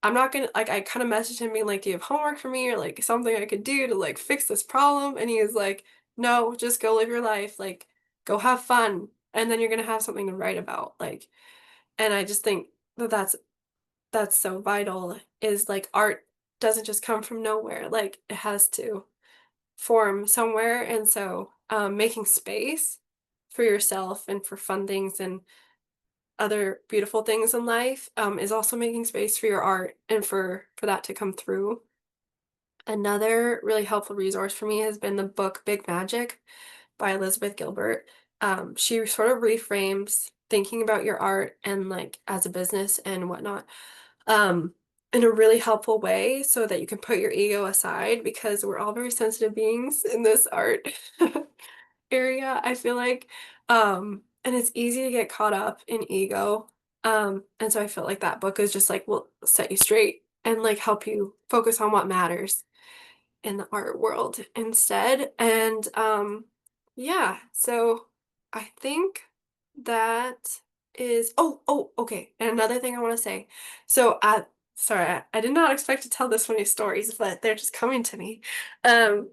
I'm not gonna, like, I kind of messaged him being like, do you have homework for me or like something I could do to like fix this problem? And he was like, no, just go live your life. Like, go have fun. And then you're gonna have something to write about. Like, and I just think that that's so vital is like art doesn't just come from nowhere. Like, it has to form somewhere. And so, making space for yourself and for fun things and other beautiful things in life is also making space for your art and for that to come through. Another really helpful resource for me has been the book Big Magic by Elizabeth Gilbert. She sort of reframes thinking about your art and like as a business and whatnot um, in a really helpful way so that you can put your ego aside because we're all very sensitive beings in this art area, I feel like. And it's easy to get caught up in ego. And so I feel like that book is just like will set you straight and like help you focus on what matters in the art world instead. And yeah, so I think that is okay. And another thing I want to say. So sorry, I did not expect to tell this many stories, but they're just coming to me. Um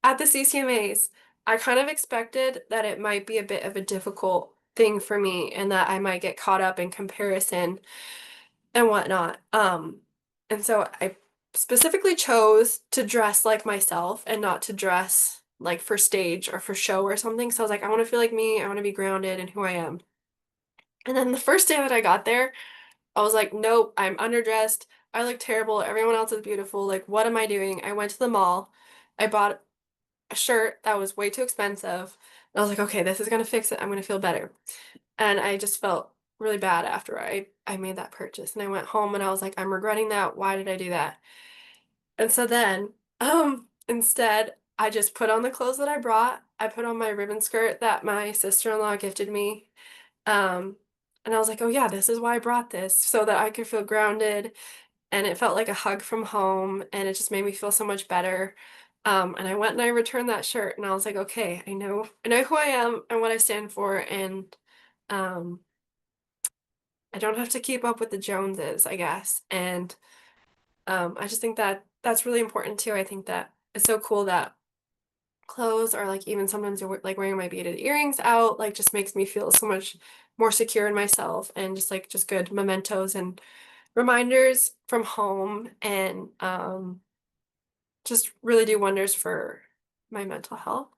at the CCMAs, I kind of expected that it might be a bit of a difficult thing for me and that I might get caught up in comparison and whatnot. And so I specifically chose to dress like myself and not to dress like for stage or for show or something. So I was like, I want to feel like me. I want to be grounded in who I am. And then the first day that I got there, I was like, nope, I'm underdressed. I look terrible. Everyone else is beautiful. Like, what am I doing? I went to the mall. I bought a shirt that was way too expensive. And I was like, okay, this is gonna fix it. I'm gonna feel better. And I just felt really bad after I made that purchase. And I went home and I was like, I'm regretting that. Why did I do that? And so then, instead, I just put on the clothes that I brought. I put on my ribbon skirt that my sister-in-law gifted me. Um, and I was like, oh yeah, this is why I brought this, so that I could feel grounded and it felt like a hug from home, and it just made me feel so much better. And I went and I returned that shirt, and I was like, okay, I know who I am and what I stand for, and um, I don't have to keep up with the Joneses, I guess. And I just think that that's really important too. I think that it's so cool that clothes or like even sometimes like wearing my beaded earrings out like just makes me feel so much more secure in myself and just good mementos and reminders from home and just really do wonders for my mental health.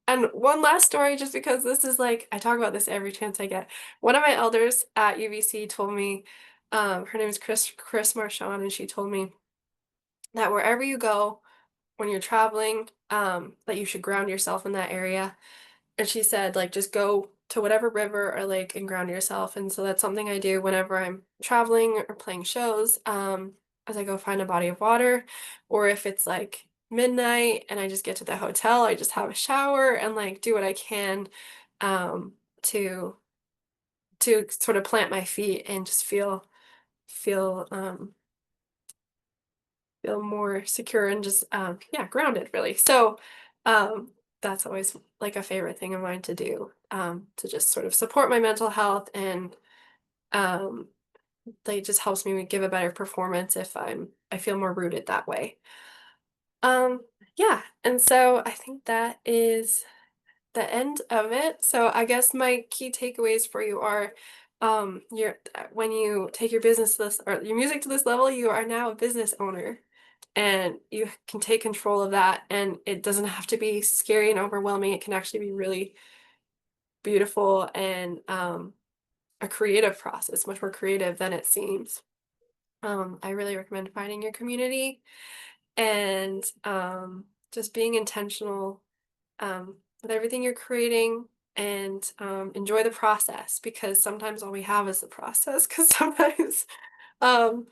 And one last story, just because this is like I talk about this every chance I get. One of my elders at UBC told me, her name is Chris Marchand, and she told me that wherever you go when you're traveling, that you should ground yourself in that area. And she said, like, just go to whatever river or lake and ground yourself. And so that's something I do whenever I'm traveling or playing shows, as I go find a body of water. Or if it's like midnight and I just get to the hotel, I just have a shower and like do what I can um, to sort of plant my feet and just feel feel more secure and just yeah, grounded really. So um that's always like a favorite thing of mine to do, to just sort of support my mental health and um like it just helps me give a better performance if I feel more rooted that way. Um yeah, and so I think that is the end of it. So I guess my key takeaways for you are you're when you take your business to this or your music to this level, you are now a business owner and you can take control of that and it doesn't have to be scary and overwhelming. It can actually be really beautiful and a creative process, much more creative than it seems. I really recommend finding your community and just being intentional with everything you're creating and enjoy the process because sometimes all we have is the process because sometimes um,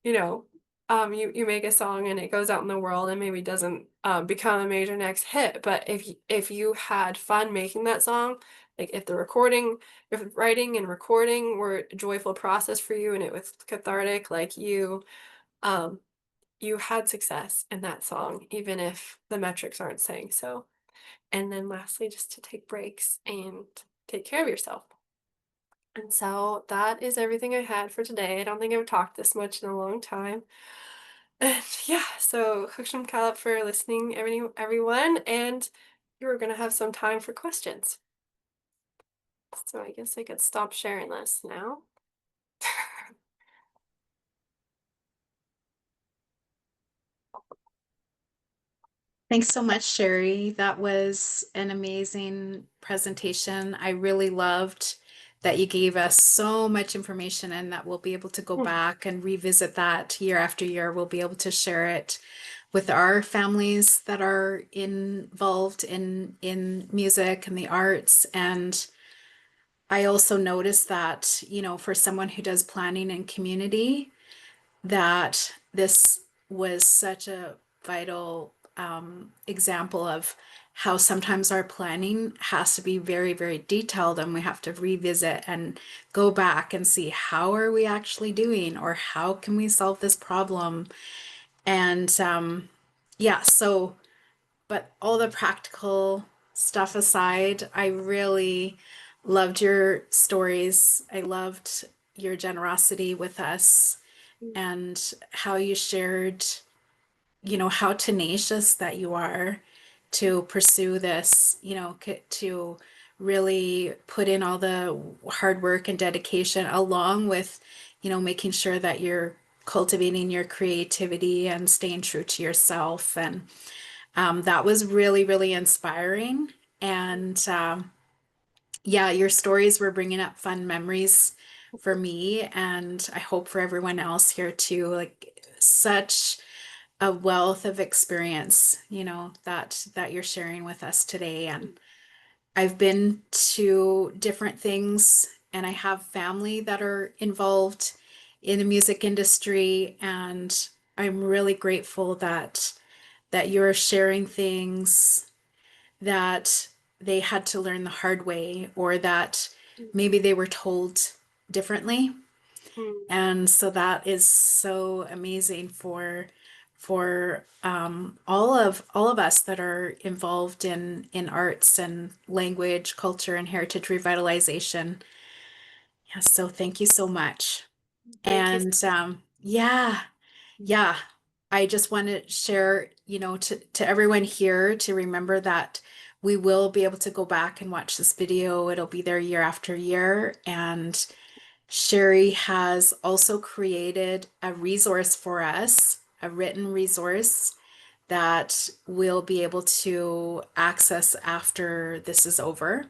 you know you make a song and it goes out in the world and maybe doesn't become a major next hit, but if you had fun making that song, like if writing and recording were a joyful process for you and it was cathartic, like um you had success in that song even if the metrics aren't saying so. And then lastly, just to take breaks and take care of yourself. And so that is everything I had for today. I don't think I've talked this much in a long time. And yeah, so Huksham Kalap for listening, everyone. And you're going to have some time for questions. So I guess I could stop sharing this now. Thanks so much, Sheri. That was an amazing presentation. I really loved that you gave us so much information and that we'll be able to go back and revisit that year after year. We'll be able to share it with our families that are involved in music and the arts. And I also noticed that, for someone who does planning and community, that this was such a vital example of how sometimes our planning has to be very, very detailed and we have to revisit and go back and see how are we actually doing or how can we solve this problem. And yeah, so, but all the practical stuff aside, I really loved your stories. I loved your generosity with us and how you shared, how tenacious that you are to pursue this, to really put in all the hard work and dedication along with, making sure that you're cultivating your creativity and staying true to yourself. And that was really, really inspiring. And yeah, your stories were bringing up fun memories for me, and I hope for everyone else here too. Like such a wealth of experience, that you're sharing with us today. And I've been to different things, and I have family that are involved in the music industry, and I'm really grateful that you're sharing things that they had to learn the hard way or that maybe they were told differently. Mm. And so that is so amazing for all of us that are involved in arts and language, culture, and heritage revitalization. Yeah, so thank you so much. Thank you. And yeah, yeah, I just want to share, to everyone here to remember that we will be able to go back and watch this video. It'll be there year after year. And Sheri has also created a resource for us, a written resource that we'll be able to access after this is over.